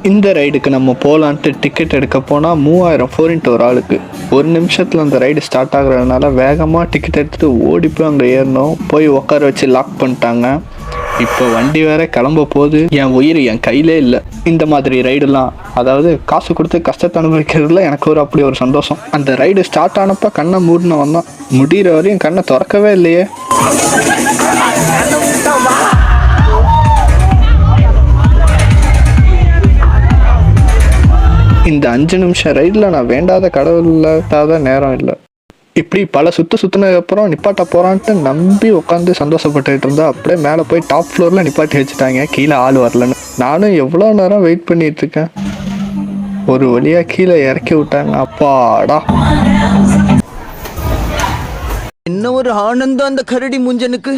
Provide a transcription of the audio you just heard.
இந்த ரைடுக்கு நம்ம போகலான்ட்டு டிக்கெட் எடுக்க போனால் 3000 4x ஒரு ஆளுக்கு. ஒரு நிமிஷத்தில் அந்த ரைடு ஸ்டார்ட் ஆகுறதுனால வேகமாக டிக்கெட் எடுத்துகிட்டு ஓடி போய் அங்கே ஏறணும். போய் உட்கார வச்சு லாக் பண்ணிட்டாங்க. இப்போ வண்டி வேற கிளம்ப போகுது. என் உயிர் என் கையிலே இல்லை. இந்த மாதிரி ரைடுலாம், அதாவது காசு கொடுத்து கஷ்டத்தை அனுபவிக்கிறதுல எனக்கு அப்படி ஒரு சந்தோஷம். அந்த ரைடு ஸ்டார்ட் ஆனப்போ கண்ணை மூடினவன் தான், முடிகிற வரையும் கண்ணை திறக்கவே இல்லையே. இந்த 5 நிமிஷம் ரைடில் நான் வேண்டாத கடவுள் இல்லாத நேரம் இல்லை. இப்படி பல சுற்றினதுக்கப்புறம் நிப்பாட்ட போகிறான்ட்டு நம்பி உட்காந்து சந்தோஷப்பட்டுக்கிட்டு இருந்தா அப்படியே மேலே போய் டாப் ஃப்ளோரில் நிப்பாட்டி வச்சுட்டாங்க. கீழே ஆள் வரலன்னு. நானும் எவ்வளோ நேரம் வெயிட் பண்ணிட்டு இருக்கேன். ஒரு வழியாக கீழே இறக்கி விட்டாங்க. அப்பாடா, என்ன ஒரு ஆனந்தம் அந்த கரடி முஞ்சனுக்கு.